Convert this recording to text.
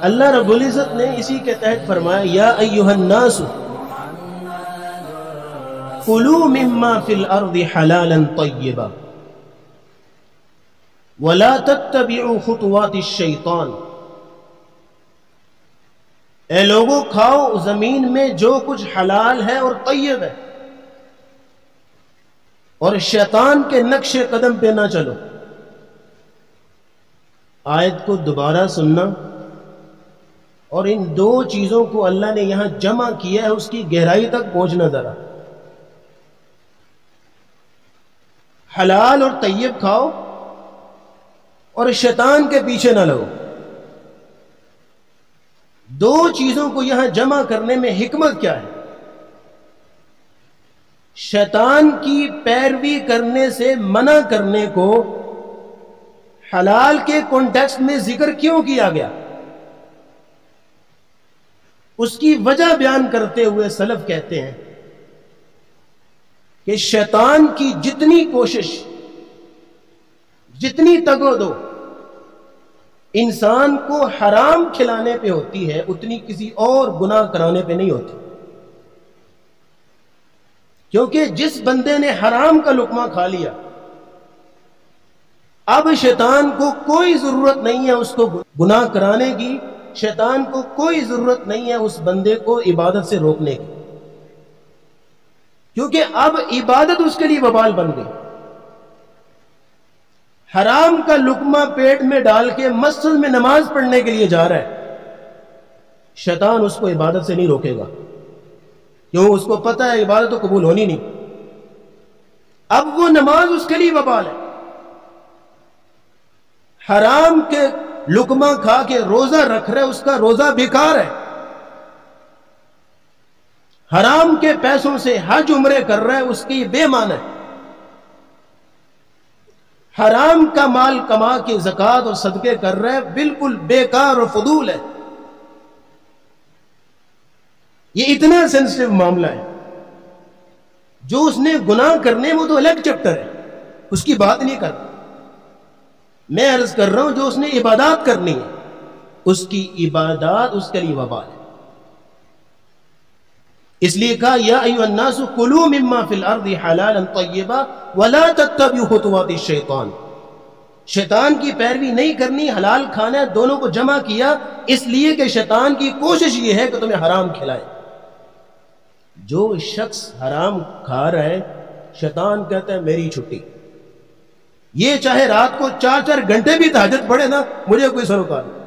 اللہ رب العزت نے اسی کے تحت فرمایا یا ایھا الناس کلوا مما فی الارض حلالا طیبا ولا تتبعوا خطوات الشیطان، اے لوگوں کھاؤ زمین میں جو کچھ حلال ہے اور طیب ہے، اور شیطان کے نقش قدم پہ نہ چلو۔ آیت کو دوبارہ سننا اور ان دو چیزوں کو اللہ نے یہاں جمع کیا ہے، اس کی گہرائی تک پہنچنا ذرا۔ حلال اور طیب کھاؤ اور شیطان کے پیچھے نہ لگو۔ دو چیزوں کو یہاں جمع کرنے میں حکمت کیا ہے؟ شیطان کی پیروی کرنے سے منع کرنے کو حلال کے کانٹیکسٹ میں ذکر کیوں کیا گیا؟ اس کی وجہ بیان کرتے ہوئے سلف کہتے ہیں کہ شیطان کی جتنی کوشش، جتنی تگ و دو انسان کو حرام کھلانے پہ ہوتی ہے، اتنی کسی اور گناہ کرانے پہ نہیں ہوتی۔ کیونکہ جس بندے نے حرام کا لقمہ کھا لیا، اب شیطان کو کوئی ضرورت نہیں ہے اس کو گناہ کرانے کی، شیطان کو کوئی ضرورت نہیں ہے اس بندے کو عبادت سے روکنے کی، کیونکہ اب عبادت اس کے لیے وبال بن گئی۔ حرام کا لقمہ پیٹ میں ڈال کے مسجد میں نماز پڑھنے کے لیے جا رہا ہے، شیطان اس کو عبادت سے نہیں روکے گا، کیوں؟ اس کو پتہ ہے عبادت تو قبول ہونی نہیں۔ اب وہ نماز اس کے لیے وبال ہے۔ حرام کے لقمہ کھا کے روزہ رکھ رہا ہے، اس کا روزہ بیکار ہے۔ حرام کے پیسوں سے حج عمرے کر رہا ہے، اس کی بے معنی ہے۔ حرام کا مال کما کے زکوٰۃ اور صدقے کر رہا ہے، بالکل بیکار اور فضول ہے۔ یہ اتنا سینسٹیو معاملہ ہے۔ جو اس نے گناہ کرنے وہ تو الگ چیپٹر ہے، اس کی بات نہیں کرتا۔ میں عرض کر رہا ہوں جو اس نے عبادات کرنی ہے، اس کی عبادات اس کے لیے وبال ہے۔ اس لیے کہا یا ایھا الناس کلوا مما فی الارض حلالا طیبا ولا تتبعوا خطوات الشیطان، شیطان کی پیروی نہیں کرنی، حلال کھانا ہے، دونوں کو جمع کیا اس لیے کہ شیطان کی کوشش یہ ہے کہ تمہیں حرام کھلائے۔ جو شخص حرام کھا رہا ہے، شیطان کہتا ہے میری چھٹی، یہ چاہے رات کو 4 گھنٹے بھی تہجد پڑھے نا، مجھے کوئی سروکار نہیں۔